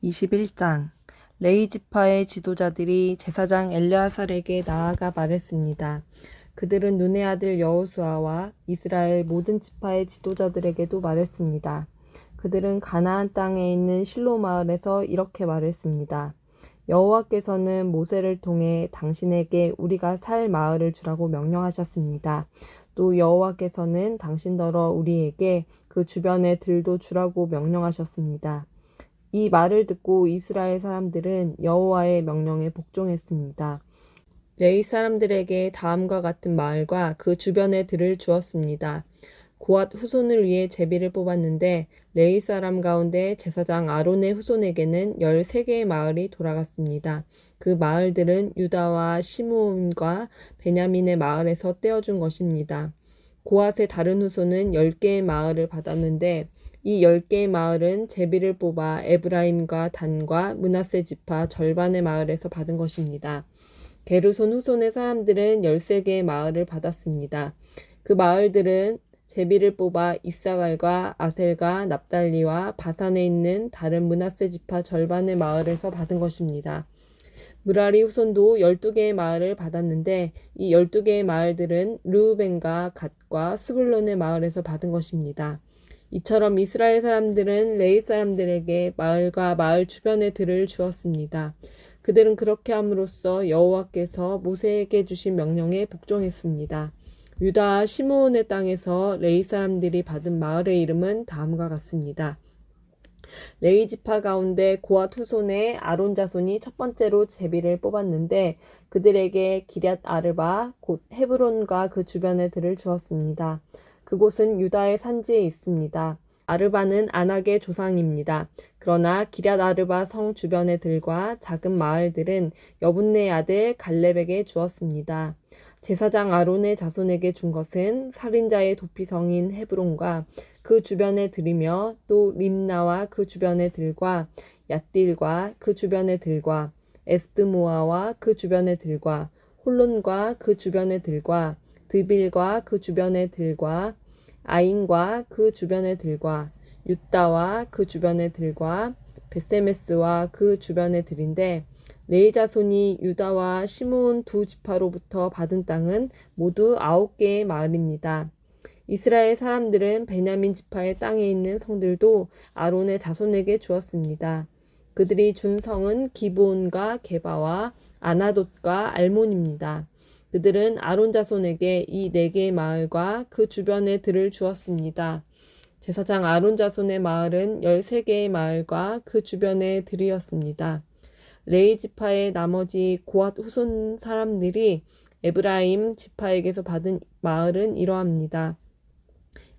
21장 레위 지파의 지도자들이 제사장 엘르아살에게 나아가 말했습니다. 그들은 눈의 아들 여호수아와 이스라엘 모든 지파의 지도자들에게도 말했습니다. 그들은 가나안 땅에 있는 실로 마을에서 이렇게 말했습니다. 여호와께서는 모세를 통해 당신에게 우리가 살 마을을 주라고 명령하셨습니다. 또 여호와께서는 당신더러 우리에게 그 주변의 들도 주라고 명령하셨습니다. 이 말을 듣고 이스라엘 사람들은 여호와의 명령에 복종했습니다. 레위 사람들에게 다음과 같은 마을과 그 주변의 들을 주었습니다. 고앗 후손을 위해 제비를 뽑았는데 레위 사람 가운데 제사장 아론의 후손에게는 13개의 마을이 돌아갔습니다. 그 마을들은 유다와 시므온과 베냐민의 마을에서 떼어준 것입니다. 고앗의 다른 후손은 10개의 마을을 받았는데 이 10개의 마을은 제비를 뽑아 에브라임과 단과 므낫세 지파 절반의 마을에서 받은 것입니다. 게르손 후손의 사람들은 13개의 마을을 받았습니다. 그 마을들은 제비를 뽑아 이사갈과 아셀과 납달리와 바산에 있는 다른 므낫세 지파 절반의 마을에서 받은 것입니다. 무라리 후손도 12개의 마을을 받았는데 이 12개의 마을들은 르우벤과 갓과 스불론의 마을에서 받은 것입니다. 이처럼 이스라엘 사람들은 레위 사람들에게 마을과 마을 주변의 들을 주었습니다. 그들은 그렇게 함으로써 여호와께서 모세에게 주신 명령에 복종했습니다. 유다 시므온의 땅에서 레위 사람들이 받은 마을의 이름은 다음과 같습니다. 레위 지파 가운데 고앗 후손의 아론 자손이 첫 번째로 제비를 뽑았는데 그들에게 기럇 아르바 곧 헤브론과 그 주변의 들을 주었습니다. 그곳은 유다의 산지에 있습니다. 아르바는 아낙의 조상입니다. 그러나 기럇 아르바 성 주변의 들과 작은 마을들은 여분네 아들 갈렙에게 주었습니다. 제사장 아론의 자손에게 준 것은 살인자의 도피성인 헤브론과 그 주변의 들이며 또 림나와 그 주변의 들과 얏딜과 그 주변의 들과 에스드모아와 그 주변의 들과 홀론과 그 주변의 들과 드빌과 그 주변의 들과 아인과 그 주변의 들과 유다와 그 주변의 들과 베세메스와 그 주변의 들인데 레위 자손이 유다와 시므온 두 지파로부터 받은 땅은 모두 9개의 마을입니다. 이스라엘 사람들은 베냐민 지파의 땅에 있는 성들도 아론의 자손에게 주었습니다. 그들이 준 성은 기브온과 게바와 아나돗과 알몬입니다. 그들은 아론 자손에게 이 4개의 마을과 그 주변의 들을 주었습니다. 제사장 아론 자손의 마을은 13개의 마을과 그 주변의 들이었습니다. 레위 지파의 나머지 고앗 후손 사람들이 에브라임 지파에게서 받은 마을은 이러합니다.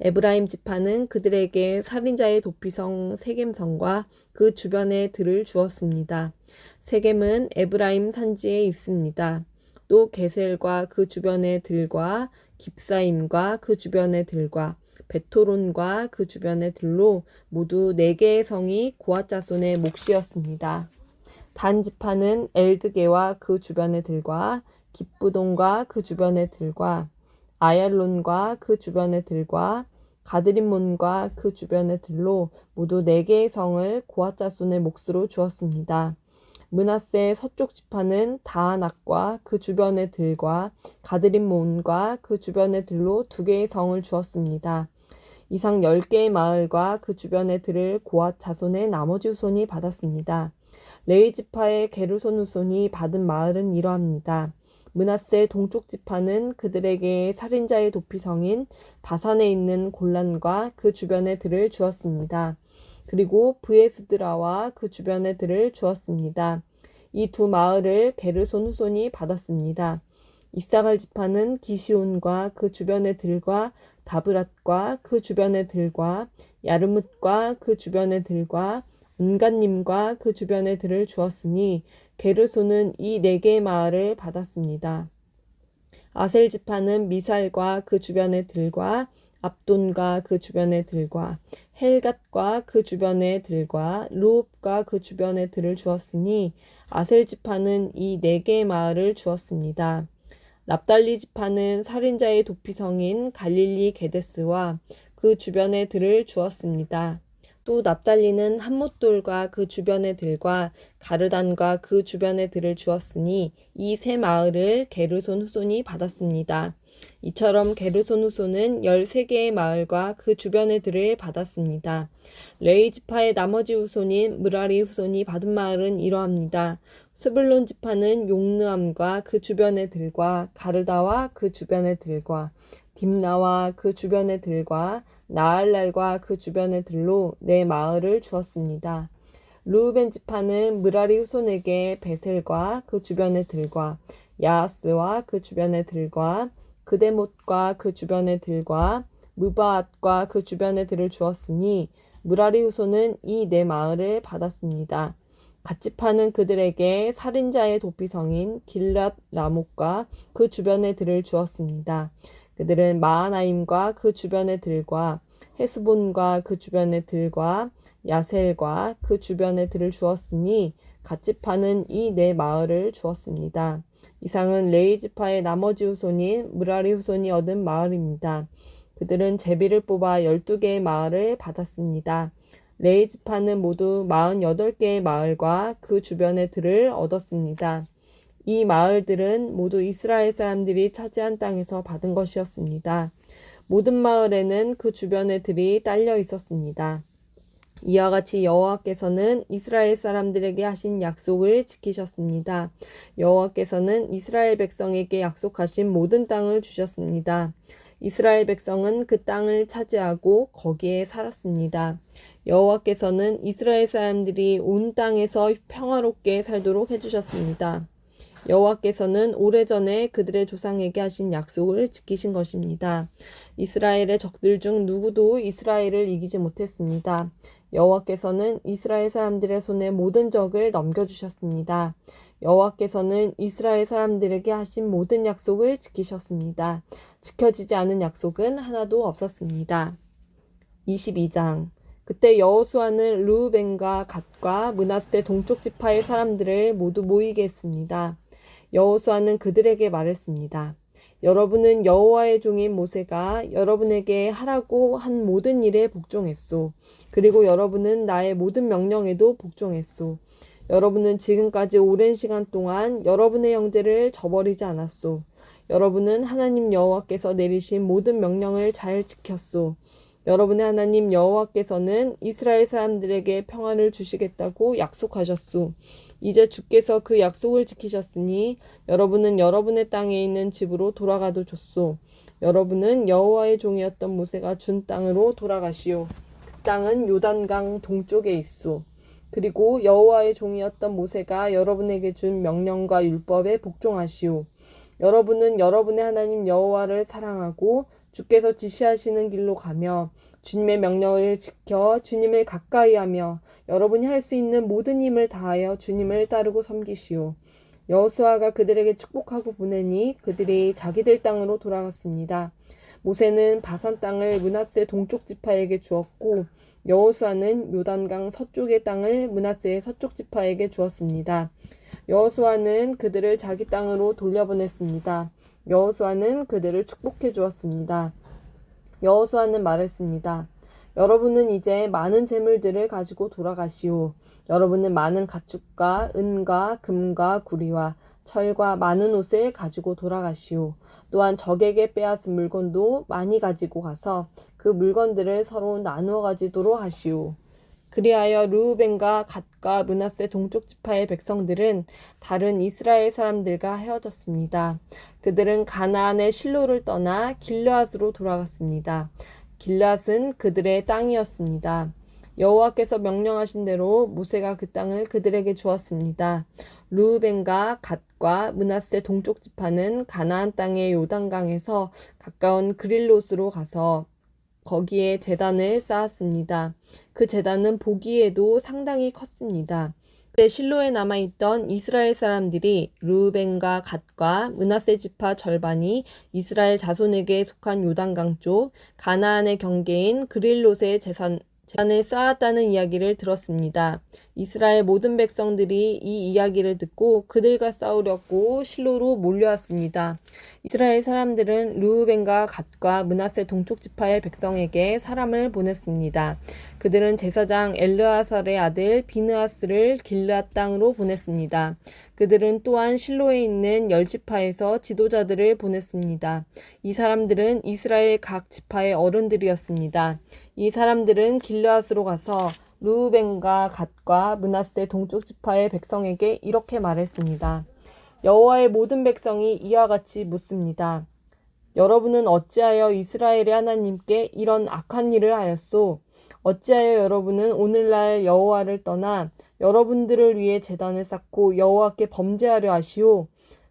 에브라임 지파는 그들에게 살인자의 도피성 세겜성과 그 주변의 들을 주었습니다. 세겜은 에브라임 산지에 있습니다. 또 게셀과 그 주변의 들과 깁사임과 그 주변의 들과 베토론과 그 주변의 들로 모두 4개의 성이 고앗 자손의 몫이었습니다. 단 지파는 엘드게와 그 주변의 들과 깁부돈과 그 주변의 들과 아얄론과 그 주변의 들과 가드림몬과 그 주변의 들로 모두 4개의 성을 고앗 자손의 몫으로 주었습니다. 므낫세의 서쪽 지파는 다아낙과 그 주변의 들과 가드림몬과 그 주변의 들로 2개의 성을 주었습니다. 이상 10개의 마을과 그 주변의 들을 고앗 자손의 나머지 후손이 받았습니다. 레위 지파의 게르손 후손이 받은 마을은 이러합니다. 므낫세 동쪽 지파는 그들에게 살인자의 도피성인 바산에 있는 골란과 그 주변의 들을 주었습니다. 그리고 브에스드라와 그 주변의 들을 주었습니다. 이 두 마을을 게르손 후손이 받았습니다. 이사갈 지파는 기시온과 그 주변의 들과 다브랏과 그 주변의 들과 야르뭇과 그 주변의 들과 은간님과 그 주변의 들을 주었으니 게르손은 이 4개의 마을을 받았습니다. 아셀 지파는 미살과 그 주변의 들과 압돈과 그 주변의 들과 헬갓과 그 주변의 들과 루옵과 그 주변의 들을 주었으니 아셀 지파는 이 4개의 마을을 주었습니다. 납달리 지파는 살인자의 도피성인 갈릴리 게데스와 그 주변의 들을 주었습니다. 또 납달리는 한못돌과 그 주변의 들과 가르단과 그 주변의 들을 주었으니 이 세 마을을 게르손 후손이 받았습니다. 이처럼 게르손 후손은 13개의 마을과 그 주변의 들을 받았습니다. 레위 지파의 나머지 후손인 므라리 후손이 받은 마을은 이러합니다. 스불론 지파는 용르암과 그 주변의 들과 가르다와 그 주변의 들과 딥나와 그 주변의 들과 나알랄과 그 주변의 들로 네 마을을 주었습니다. 르우벤 지파는 므라리 후손에게 베셀과 그 주변의 들과 야하스와 그 주변의 들과 그데못과 그 주변의 들과 무바앗과 그 주변의 들을 주었으니 므라리 후손은 이 네 마을을 받았습니다. 갓지파는 그들에게 살인자의 도피성인 길랏 라못과 그 주변의 들을 주었습니다. 그들은 마하나임과 그 주변의 들과 헤스본과 그 주변의 들과 야셀과 그 주변의 들을 주었으니 갓지파는 이 네 마을을 주었습니다. 이상은 레위 지파의 나머지 후손인 므라리 후손이 얻은 마을입니다. 그들은 제비를 뽑아 12개의 마을을 받았습니다. 레위 지파는 모두 48개의 마을과 그 주변의 들을 얻었습니다. 이 마을들은 모두 이스라엘 사람들이 차지한 땅에서 받은 것이었습니다. 모든 마을에는 그 주변의 들이 딸려 있었습니다. 이와 같이 여호와께서는 이스라엘 사람들에게 하신 약속을 지키셨습니다. 여호와께서는 이스라엘 백성에게 약속하신 모든 땅을 주셨습니다. 이스라엘 백성은 그 땅을 차지하고 거기에 살았습니다. 여호와께서는 이스라엘 사람들이 온 땅에서 평화롭게 살도록 해주셨습니다. 여호와께서는 오래전에 그들의 조상에게 하신 약속을 지키신 것입니다. 이스라엘의 적들 중 누구도 이스라엘을 이기지 못했습니다. 여호와께서는 이스라엘 사람들의 손에 모든 적을 넘겨주셨습니다. 여호와께서는 이스라엘 사람들에게 하신 모든 약속을 지키셨습니다. 지켜지지 않은 약속은 하나도 없었습니다. 22장. 그때 여호수아는 르우벤과 갓과 므낫세 동쪽 지파의 사람들을 모두 모이게 했습니다. 여호수아는 그들에게 말했습니다. 여러분은 여호와의 종인 모세가 여러분에게 하라고 한 모든 일에 복종했소. 그리고 여러분은 나의 모든 명령에도 복종했소. 여러분은 지금까지 오랜 시간 동안 여러분의 형제를 저버리지 않았소. 여러분은 하나님 여호와께서 내리신 모든 명령을 잘 지켰소. 여러분의 하나님 여호와께서는 이스라엘 사람들에게 평안을 주시겠다고 약속하셨소. 이제 주께서 그 약속을 지키셨으니 여러분은 여러분의 땅에 있는 집으로 돌아가도 좋소. 여러분은 여호와의 종이었던 모세가 준 땅으로 돌아가시오. 그 땅은 요단강 동쪽에 있소. 그리고 여호와의 종이었던 모세가 여러분에게 준 명령과 율법에 복종하시오. 여러분은 여러분의 하나님 여호와를 사랑하고 주께서 지시하시는 길로 가며 주님의 명령을 지켜 주님을 가까이하며 여러분이 할 수 있는 모든 힘을 다하여 주님을 따르고 섬기시오. 여호수아가 그들에게 축복하고 보내니 그들이 자기들 땅으로 돌아갔습니다. 모세는 바산 땅을 므낫세 동쪽 지파에게 주었고 여호수아는 요단강 서쪽의 땅을 므낫세의 서쪽 지파에게 주었습니다. 여호수아는 그들을 자기 땅으로 돌려보냈습니다. 여호수아는 그들을 축복해 주었습니다. 여호수아는 말했습니다. 여러분은 이제 많은 재물들을 가지고 돌아가시오. 여러분은 많은 가축과 은과 금과 구리와 철과 많은 옷을 가지고 돌아가시오. 또한 적에게 빼앗은 물건도 많이 가지고 가서 그 물건들을 서로 나누어 가지도록 하시오. 그리하여 르우벤과 갓과 므낫세 동쪽 지파의 백성들은 다른 이스라엘 사람들과 헤어졌습니다. 그들은 가나안의 실로를 떠나 길르앗으로 돌아갔습니다. 길르앗은 그들의 땅이었습니다. 여호와께서 명령하신 대로 모세가 그 땅을 그들에게 주었습니다. 르우벤과 갓과 므낫세 동쪽 지파는 가나안 땅의 요단강에서 가까운 그릴롯으로 가서 거기에 제단을 쌓았습니다. 그 제단은 보기에도 상당히 컸습니다. 그때 실로에 남아있던 이스라엘 사람들이 르우벤과 갓과 므낫세 지파 절반이 이스라엘 자손에게 속한 요단강 쪽 가나안의 경계인 그릴롯에 재단을 쌓았다는 이야기를 들었습니다. 이스라엘 모든 백성들이 이 이야기를 듣고 그들과 싸우려고 실로로 몰려왔습니다. 이스라엘 사람들은 르우벤과 갓과 므낫세 동쪽 지파의 백성에게 사람을 보냈습니다. 그들은 제사장 엘르아살의 아들 비느하스를 길르앗 땅으로 보냈습니다. 그들은 또한 실로에 있는 열 지파에서 지도자들을 보냈습니다. 이 사람들은 이스라엘 각 지파의 어른들이었습니다. 이 사람들은 길르앗으로 가서 르우벤과 갓과 므낫세 동쪽 지파의 백성에게 이렇게 말했습니다. 여호와의 모든 백성이 이와 같이 묻습니다. 여러분은 어찌하여 이스라엘의 하나님께 이런 악한 일을 하였소? 어찌하여 여러분은 오늘날 여호와를 떠나 여러분들을 위해 제단을 쌓고 여호와께 범죄하려 하시오?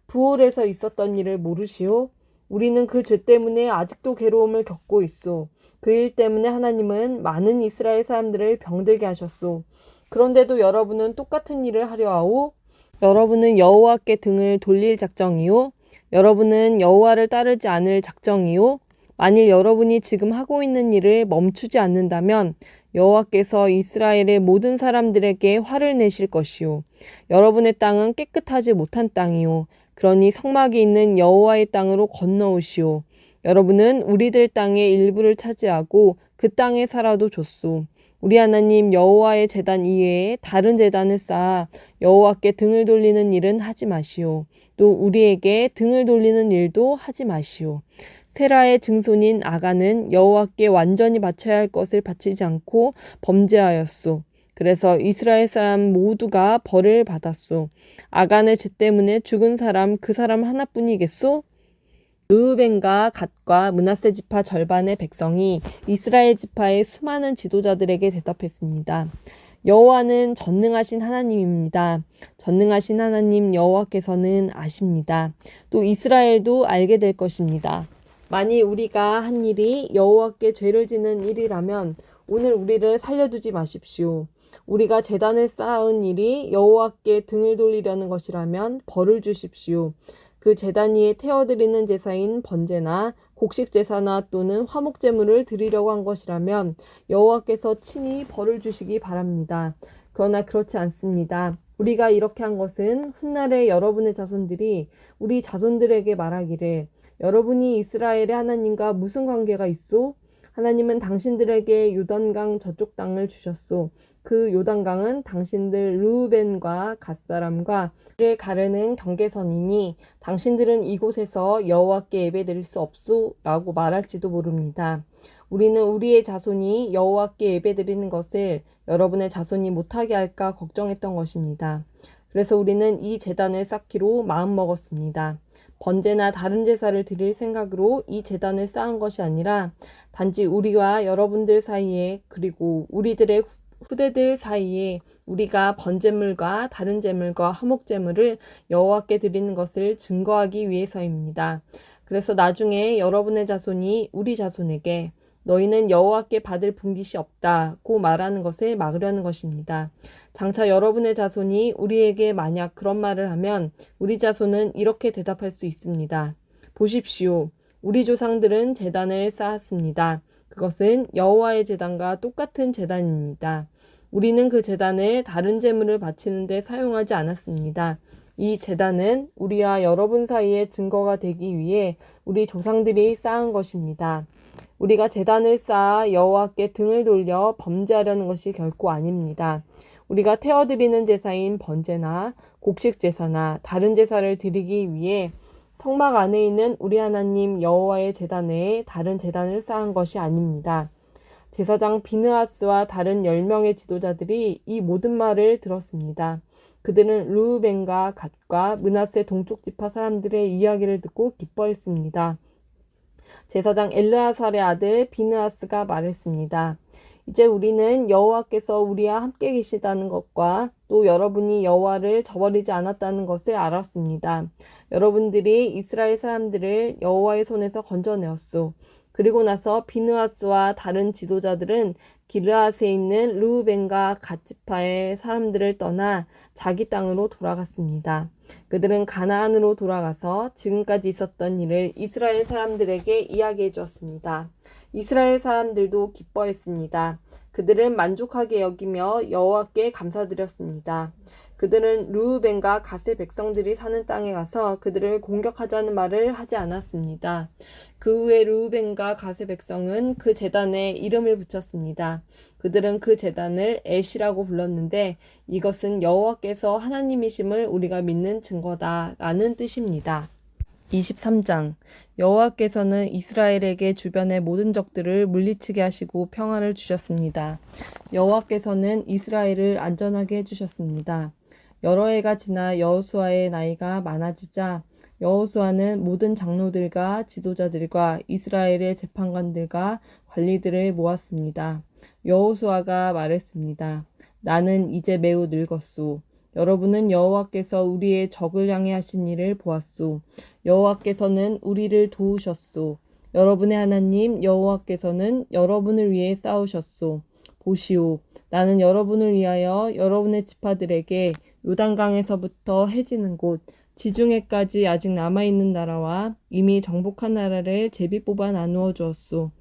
부올에서 있었던 일을 모르시오? 우리는 그 죄 때문에 아직도 괴로움을 겪고 있소. 그 일 때문에 하나님은 많은 이스라엘 사람들을 병들게 하셨소. 그런데도 여러분은 똑같은 일을 하려 하오? 여러분은 여호와께 등을 돌릴 작정이요? 여러분은 여호와를 따르지 않을 작정이요? 만일 여러분이 지금 하고 있는 일을 멈추지 않는다면 여호와께서 이스라엘의 모든 사람들에게 화를 내실 것이요. 여러분의 땅은 깨끗하지 못한 땅이요. 그러니 성막이 있는 여호와의 땅으로 건너오시오. 여러분은 우리들 땅의 일부를 차지하고 그 땅에 살아도 좋소. 우리 하나님 여호와의 제단 이외에 다른 제단을 쌓아 여호와께 등을 돌리는 일은 하지 마시오. 또 우리에게 등을 돌리는 일도 하지 마시오. 세라의 증손인 아가는 여호와께 완전히 바쳐야 할 것을 바치지 않고 범죄하였소. 그래서 이스라엘 사람 모두가 벌을 받았소. 아간의 죄 때문에 죽은 사람 그 사람 하나뿐이겠소? 르우벤과 갓과 므낫세 지파 절반의 백성이 이스라엘 지파의 수많은 지도자들에게 대답했습니다. 여호와는 전능하신 하나님입니다. 전능하신 하나님 여호와께서는 아십니다. 또 이스라엘도 알게 될 것입니다. 만일 우리가 한 일이 여호와께 죄를 지는 일이라면 오늘 우리를 살려두지 마십시오. 우리가 제단을 쌓은 일이 여호와께 등을 돌리려는 것이라면 벌을 주십시오. 그 제단 위에 태워드리는 제사인 번제나 곡식 제사나 또는 화목 제물을 드리려고 한 것이라면 여호와께서 친히 벌을 주시기 바랍니다. 그러나 그렇지 않습니다. 우리가 이렇게 한 것은 훗날에 여러분의 자손들이 우리 자손들에게 말하기를 여러분이 이스라엘의 하나님과 무슨 관계가 있소? 하나님은 당신들에게 요단강 저쪽 땅을 주셨소. 그 요단강은 당신들 르우벤과 갓사람과 를 가르는 경계선이니 당신들은 이곳에서 여호와께 예배드릴 수 없소 라고 말할지도 모릅니다. 우리는 우리의 자손이 여호와께 예배드리는 것을 여러분의 자손이 못하게 할까 걱정했던 것입니다. 그래서 우리는 이 제단을 쌓기로 마음먹었습니다. 번제나 다른 제사를 드릴 생각으로 이 제단을 쌓은 것이 아니라 단지 우리와 여러분들 사이에 그리고 우리들의 후대들 사이에 우리가 번제물과 다른 제물과 화목제물을 여호와께 드리는 것을 증거하기 위해서입니다. 그래서 나중에 여러분의 자손이 우리 자손에게 너희는 여호와께 받을 분깃이 없다고 말하는 것을 막으려는 것입니다. 장차 여러분의 자손이 우리에게 만약 그런 말을 하면 우리 자손은 이렇게 대답할 수 있습니다. 보십시오. 우리 조상들은 제단을 쌓았습니다. 그것은 여호와의 제단과 똑같은 제단입니다. 우리는 그 제단을 다른 제물을 바치는 데 사용하지 않았습니다. 이 제단은 우리와 여러분 사이의 증거가 되기 위해 우리 조상들이 쌓은 것입니다. 우리가 제단을 쌓아 여호와께 등을 돌려 범죄하려는 것이 결코 아닙니다. 우리가 태워드리는 제사인 번제나 곡식 제사나 다른 제사를 드리기 위해 성막 안에 있는 우리 하나님 여호와의 제단 외에 다른 제단을 쌓은 것이 아닙니다. 제사장 비느하스와 다른 10명의 지도자들이 이 모든 말을 들었습니다. 그들은 르우벤과 갓과 므낫세 동쪽 지파 사람들의 이야기를 듣고 기뻐했습니다. 제사장 엘르아살의 아들 비느하스가 말했습니다. 이제 우리는 여호와께서 우리와 함께 계시다는 것과 또 여러분이 여호와를 저버리지 않았다는 것을 알았습니다. 여러분들이 이스라엘 사람들을 여호와의 손에서 건져내었소. 그리고 나서 비느하스와 다른 지도자들은 길르앗에 있는 르우벤과 갓 지파의 사람들을 떠나 자기 땅으로 돌아갔습니다. 그들은 가나안으로 돌아가서 지금까지 있었던 일을 이스라엘 사람들에게 이야기해 주었습니다. 이스라엘 사람들도 기뻐했습니다. 그들은 만족하게 여기며 여호와께 감사드렸습니다. 그들은 르우벤과 갓의 백성들이 사는 땅에 가서 그들을 공격하자는 말을 하지 않았습니다. 그 후에 르우벤과 갓의 백성은 그 제단에 이름을 붙였습니다. 그들은 그 제단을 에시라고 불렀는데 이것은 여호와께서 하나님이심을 우리가 믿는 증거다라는 뜻입니다. 23장 여호와께서는 이스라엘에게 주변의 모든 적들을 물리치게 하시고 평안을 주셨습니다. 여호와께서는 이스라엘을 안전하게 해주셨습니다. 여러 해가 지나 여호수아의 나이가 많아지자 여호수아는 모든 장로들과 지도자들과 이스라엘의 재판관들과 관리들을 모았습니다. 여호수아가 말했습니다. 나는 이제 매우 늙었소. 여러분은 여호와께서 우리의 적을 향해 하신 일을 보았소. 여호와께서는 우리를 도우셨소. 여러분의 하나님 여호와께서는 여러분을 위해 싸우셨소. 보시오. 나는 여러분을 위하여 여러분의 지파들에게 요단강에서부터 해지는 곳 지중해까지 아직 남아있는 나라와 이미 정복한 나라를 제비 뽑아 나누어 주었소.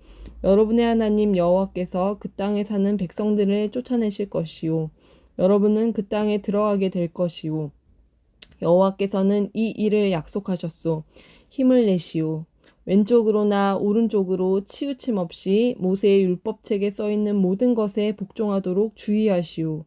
여러분의 하나님 여호와께서 그 땅에 사는 백성들을 쫓아내실 것이요. 여러분은 그 땅에 들어가게 될 것이요. 여호와께서는 이 일을 약속하셨소. 힘을 내시오. 왼쪽으로나 오른쪽으로 치우침 없이 모세의 율법책에 써있는 모든 것에 복종하도록 주의하시오.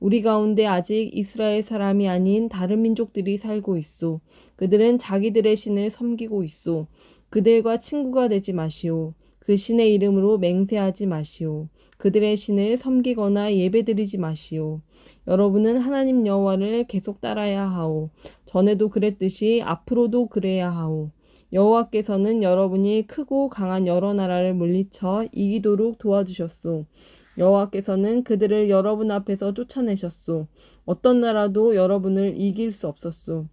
우리 가운데 아직 이스라엘 사람이 아닌 다른 민족들이 살고 있소. 그들은 자기들의 신을 섬기고 있소. 그들과 친구가 되지 마시오. 그 신의 이름으로 맹세하지 마시오. 그들의 신을 섬기거나 예배드리지 마시오. 여러분은 하나님 여호와를 계속 따라야 하오. 전에도 그랬듯이 앞으로도 그래야 하오. 여호와께서는 여러분이 크고 강한 여러 나라를 물리쳐 이기도록 도와주셨소. 여호와께서는 그들을 여러분 앞에서 쫓아내셨소. 어떤 나라도 여러분을 이길 수 없었소.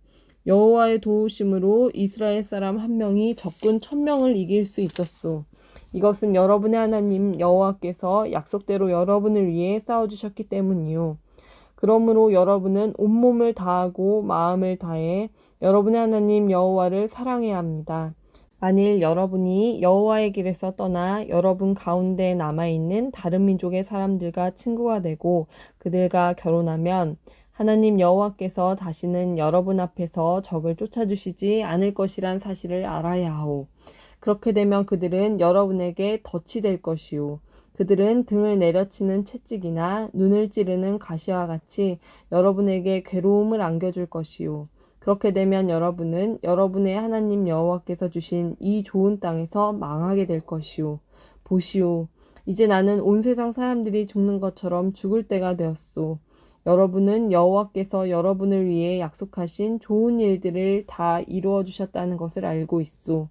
여호와의 도우심으로 이스라엘 사람 한 명이 적군 1000명을 이길 수 있었소. 이것은 여러분의 하나님 여호와께서 약속대로 여러분을 위해 싸워주셨기 때문이요. 그러므로 여러분은 온몸을 다하고 마음을 다해 여러분의 하나님 여호와를 사랑해야 합니다. 만일 여러분이 여호와의 길에서 떠나 여러분 가운데 남아있는 다른 민족의 사람들과 친구가 되고 그들과 결혼하면 하나님 여호와께서 다시는 여러분 앞에서 적을 쫓아주시지 않을 것이란 사실을 알아야 하오. 그렇게 되면 그들은 여러분에게 덫이 될 것이요. 그들은 등을 내려치는 채찍이나 눈을 찌르는 가시와 같이 여러분에게 괴로움을 안겨줄 것이요. 그렇게 되면 여러분은 여러분의 하나님 여호와께서 주신 이 좋은 땅에서 망하게 될 것이요. 보시오. 이제 나는 온 세상 사람들이 죽는 것처럼 죽을 때가 되었소. 여러분은 여호와께서 여러분을 위해 약속하신 좋은 일들을 다 이루어 주셨다는 것을 알고 있소.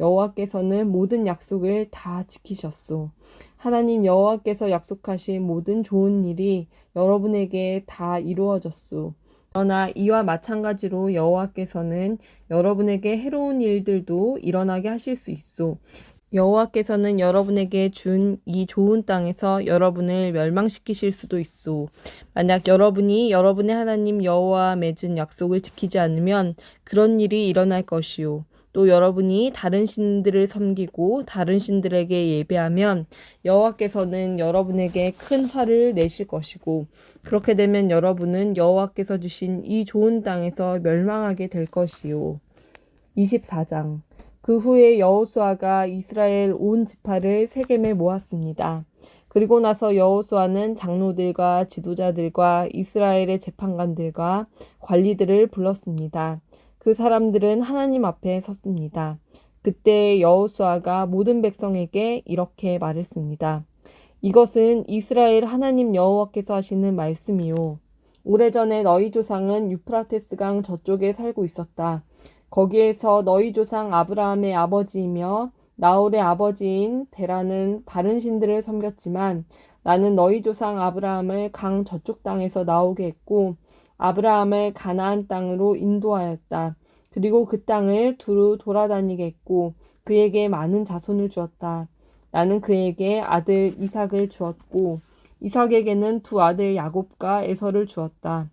여호와께서는 모든 약속을 다 지키셨소. 하나님 여호와께서 약속하신 모든 좋은 일이 여러분에게 다 이루어졌소. 그러나 이와 마찬가지로 여호와께서는 여러분에게 해로운 일들도 일어나게 하실 수 있소. 여호와께서는 여러분에게 준 이 좋은 땅에서 여러분을 멸망시키실 수도 있소. 만약 여러분이 여러분의 하나님 여호와와 맺은 약속을 지키지 않으면 그런 일이 일어날 것이요. 또 여러분이 다른 신들을 섬기고 다른 신들에게 예배하면 여호와께서는 여러분에게 큰 화를 내실 것이고 그렇게 되면 여러분은 여호와께서 주신 이 좋은 땅에서 멸망하게 될 것이요. 24장 그 후에 여호수아가 이스라엘 온 지파를 세겜에 모았습니다. 그리고 나서 여호수아는 장로들과 지도자들과 이스라엘의 재판관들과 관리들을 불렀습니다. 그 사람들은 하나님 앞에 섰습니다. 그때 여호수아가 모든 백성에게 이렇게 말했습니다. 이것은 이스라엘 하나님 여호와께서 하시는 말씀이요. 오래전에 너희 조상은 유프라테스 강 저쪽에 살고 있었다. 거기에서 너희 조상 아브라함의 아버지이며 나홀의 아버지인 데라는 다른 신들을 섬겼지만 나는 너희 조상 아브라함을 강 저쪽 땅에서 나오게 했고 아브라함을 가나안 땅으로 인도하였다. 그리고 그 땅을 두루 돌아다니게 했고 그에게 많은 자손을 주었다. 나는 그에게 아들 이삭을 주었고 이삭에게는 두 아들 야곱과 에서를 주었다.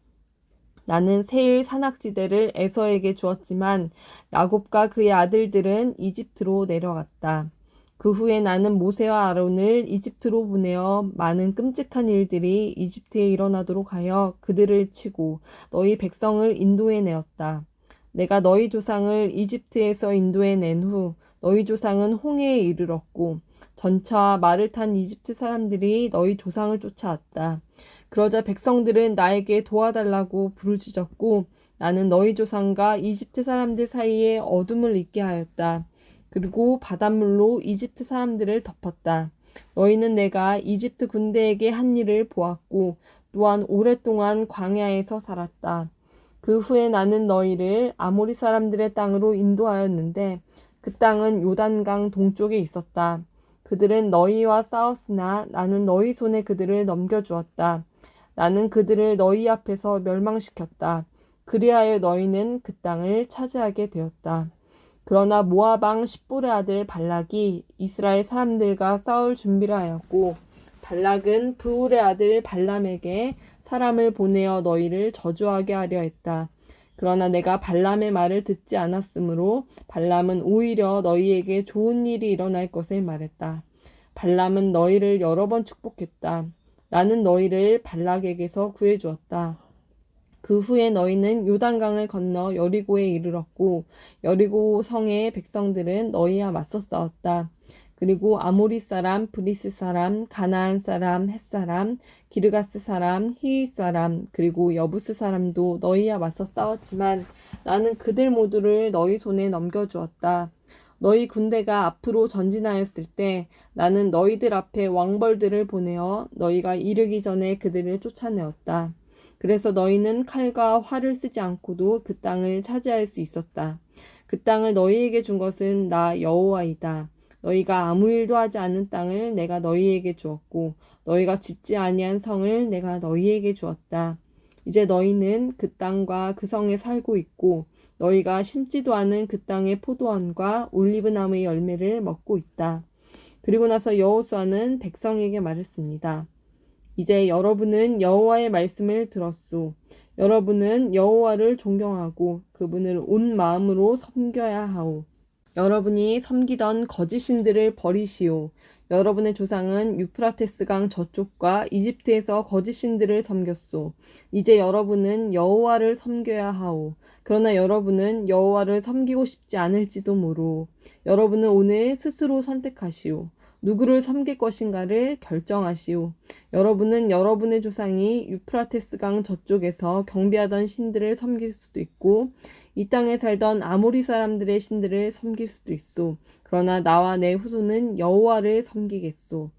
나는 세일 산악지대를 에서에게 주었지만 야곱과 그의 아들들은 이집트로 내려갔다. 그 후에 나는 모세와 아론을 이집트로 보내어 많은 끔찍한 일들이 이집트에 일어나도록 하여 그들을 치고 너희 백성을 인도해 내었다. 내가 너희 조상을 이집트에서 인도해 낸 후 너희 조상은 홍해에 이르렀고 전차와 말을 탄 이집트 사람들이 너희 조상을 쫓아왔다. 그러자 백성들은 나에게 도와달라고 부르짖었고 나는 너희 조상과 이집트 사람들 사이에 어둠을 있게 하였다. 그리고 바닷물로 이집트 사람들을 덮었다. 너희는 내가 이집트 군대에게 한 일을 보았고 또한 오랫동안 광야에서 살았다. 그 후에 나는 너희를 아모리 사람들의 땅으로 인도하였는데 그 땅은 요단강 동쪽에 있었다. 그들은 너희와 싸웠으나 나는 너희 손에 그들을 넘겨주었다. 나는 그들을 너희 앞에서 멸망시켰다. 그리하여 너희는 그 땅을 차지하게 되었다. 그러나 모압 왕 십볼의 아들 발락이 이스라엘 사람들과 싸울 준비를 하였고 발락은 브울의 아들 발람에게 사람을 보내어 너희를 저주하게 하려 했다. 그러나 내가 발람의 말을 듣지 않았으므로 발람은 오히려 너희에게 좋은 일이 일어날 것을 말했다. 발람은 너희를 여러 번 축복했다. 나는 너희를 발락에게서 구해주었다. 그 후에 너희는 요단강을 건너 여리고에 이르렀고 여리고 성의 백성들은 너희와 맞서 싸웠다. 그리고 아모리 사람, 브리스 사람, 가나안 사람, 헷 사람, 기르가스 사람, 히윗 사람, 그리고 여부스 사람도 너희와 맞서 싸웠지만 나는 그들 모두를 너희 손에 넘겨주었다. 너희 군대가 앞으로 전진하였을 때 나는 너희들 앞에 왕벌들을 보내어 너희가 이르기 전에 그들을 쫓아내었다. 그래서 너희는 칼과 활을 쓰지 않고도 그 땅을 차지할 수 있었다. 그 땅을 너희에게 준 것은 나 여호와이다. 너희가 아무 일도 하지 않은 땅을 내가 너희에게 주었고 너희가 짓지 아니한 성을 내가 너희에게 주었다. 이제 너희는 그 땅과 그 성에 살고 있고 너희가 심지도 않은 그 땅의 포도원과 올리브나무의 열매를 먹고 있다. 그리고 나서 여호수아는 백성에게 말했습니다. 이제 여러분은 여호와의 말씀을 들었소. 여러분은 여호와를 존경하고 그분을 온 마음으로 섬겨야 하오. 여러분이 섬기던 거짓 신들을 버리시오. 여러분의 조상은 유프라테스 강 저쪽과 이집트에서 거짓 신들을 섬겼소. 이제 여러분은 여호와를 섬겨야 하오. 그러나 여러분은 여호와를 섬기고 싶지 않을지도 모르오. 여러분은 오늘 스스로 선택하시오. 누구를 섬길 것인가를 결정하시오. 여러분은 여러분의 조상이 유프라테스 강 저쪽에서 경배하던 신들을 섬길 수도 있고 이 땅에 살던 아모리 사람들의 신들을 섬길 수도 있소. 그러나 나와 내 후손은 여호와를 섬기겠소.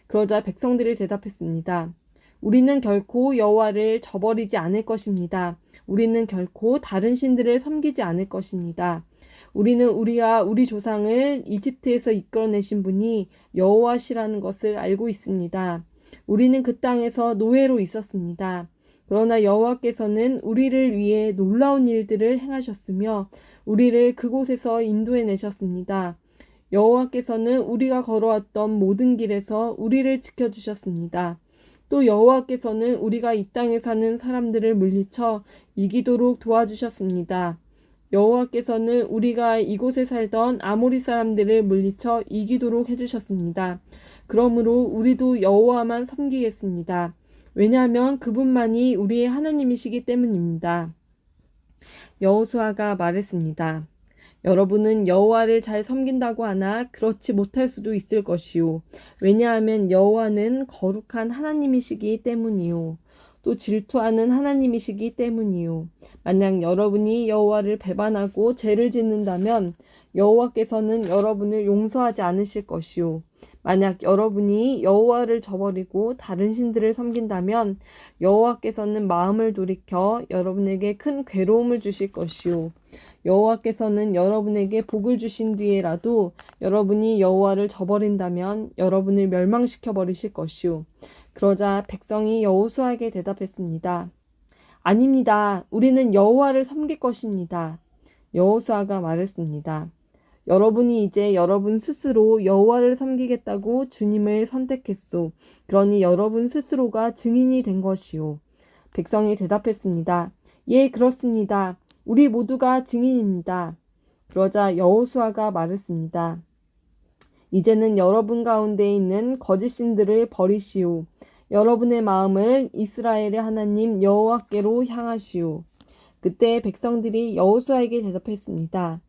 그러자 백성들이 대답했습니다. 우리는 결코 여호와를 저버리지 않을 것입니다. 우리는 결코 다른 신들을 섬기지 않을 것입니다. 우리는 우리와 우리 조상을 이집트에서 이끌어내신 분이 여호와시라는 것을 알고 있습니다. 우리는 그 땅에서 노예로 있었습니다. 그러나 여호와께서는 우리를 위해 놀라운 일들을 행하셨으며 우리를 그곳에서 인도해 내셨습니다. 여호와께서는 우리가 걸어왔던 모든 길에서 우리를 지켜주셨습니다. 또 여호와께서는 우리가 이 땅에 사는 사람들을 물리쳐 이기도록 도와주셨습니다. 여호와께서는 우리가 이곳에 살던 아모리 사람들을 물리쳐 이기도록 해주셨습니다. 그러므로 우리도 여호와만 섬기겠습니다. 왜냐하면 그분만이 우리의 하나님이시기 때문입니다. 여호수아가 말했습니다. 여러분은 여호와를 잘 섬긴다고 하나 그렇지 못할 수도 있을 것이요. 왜냐하면 여호와는 거룩한 하나님이시기 때문이요. 또 질투하는 하나님이시기 때문이요. 만약 여러분이 여호와를 배반하고 죄를 짓는다면 여호와께서는 여러분을 용서하지 않으실 것이요. 만약 여러분이 여호와를 저버리고 다른 신들을 섬긴다면 여호와께서는 마음을 돌이켜 여러분에게 큰 괴로움을 주실 것이요. 여호와께서는 여러분에게 복을 주신 뒤에라도 여러분이 여호와를 저버린다면 여러분을 멸망시켜 버리실 것이요. 그러자 백성이 여호수아에게 대답했습니다. 아닙니다. 우리는 여호와를 섬길 것입니다. 여호수아가 말했습니다. 여러분이 이제 여러분 스스로 여호와를 섬기겠다고 주님을 선택했소. 그러니 여러분 스스로가 증인이 된 것이요. 백성이 대답했습니다. 예, 그렇습니다. 우리 모두가 증인입니다. 그러자 여호수아가 말했습니다. 이제는 여러분 가운데 있는 거짓 신들을 버리시오. 여러분의 마음을 이스라엘의 하나님 여호와께로 향하시오. 그때 백성들이 여호수아에게 대답했습니다.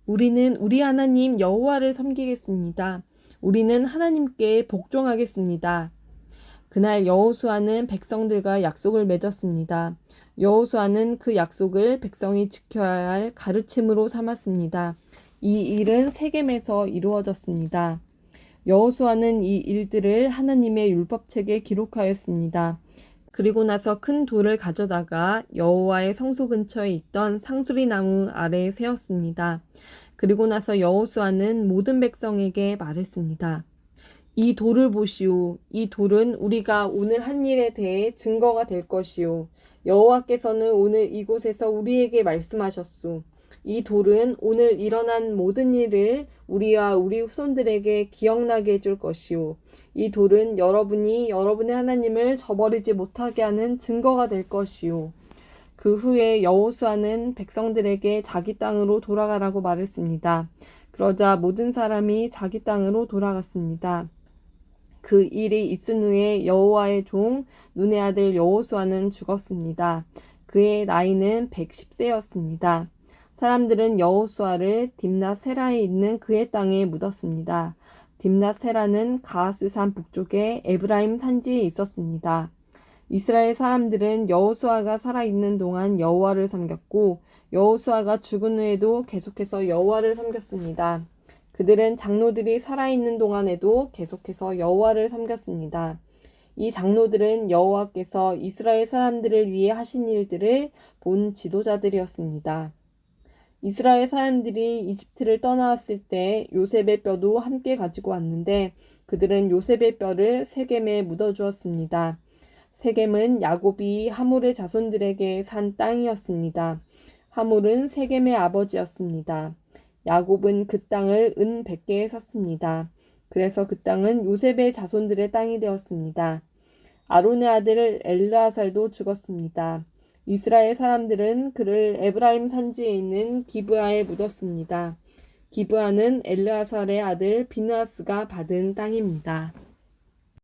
우리는 우리 하나님 여호와를 섬기겠습니다. 우리는 하나님께 복종하겠습니다. 그날 여호수아는 백성들과 약속을 맺었습니다. 여호수아는 그 약속을 백성이 지켜야 할 가르침으로 삼았습니다. 이 일은 세겜에서 이루어졌습니다. 여호수아는 이 일들을 하나님의 율법책에 기록하였습니다. 그리고 나서 큰 돌을 가져다가 여호와의 성소 근처에 있던 상수리 나무 아래에 세웠습니다. 그리고 나서 여호수아는 모든 백성에게 말했습니다. 이 돌을 보시오. 이 돌은 우리가 오늘 한 일에 대해 증거가 될 것이오. 여호와께서는 오늘 이곳에서 우리에게 말씀하셨소. 이 돌은 오늘 일어난 모든 일을 우리와 우리 후손들에게 기억나게 해줄 것이오. 이 돌은 여러분이 여러분의 하나님을 저버리지 못하게 하는 증거가 될 것이오. 그 후에 여호수아는 백성들에게 자기 땅으로 돌아가라고 말했습니다. 그러자 모든 사람이 자기 땅으로 돌아갔습니다. 그 일이 있은 후에 여호와의 종 눈의 아들 여호수아는 죽었습니다. 그의 나이는 110세였습니다. 사람들은 여호수아를 딥낫 세라에 있는 그의 땅에 묻었습니다. 딥낫 세라는 가하스산 북쪽의 에브라임 산지에 있었습니다. 이스라엘 사람들은 여호수아가 살아있는 동안 여호와를 섬겼고 여호수아가 죽은 후에도 계속해서 여호와를 섬겼습니다. 그들은 장로들이 살아있는 동안에도 계속해서 여호와를 섬겼습니다. 이 장로들은 여호와께서 이스라엘 사람들을 위해 하신 일들을 본 지도자들이었습니다. 이스라엘 사람들이 이집트를 떠나왔을 때 요셉의 뼈도 함께 가지고 왔는데 그들은 요셉의 뼈를 세겜에 묻어주었습니다. 세겜은 야곱이 하몰의 자손들에게 산 땅이었습니다. 하몰은 세겜의 아버지였습니다. 야곱은 그 땅을 은 100개에 샀습니다. 그래서 그 땅은 요셉의 자손들의 땅이 되었습니다. 아론의 아들 엘르아살도 죽었습니다. 이스라엘 사람들은 그를 에브라임 산지에 있는 기브아에 묻었습니다. 기브아는 엘르아살의 아들 비느하스가 받은 땅입니다.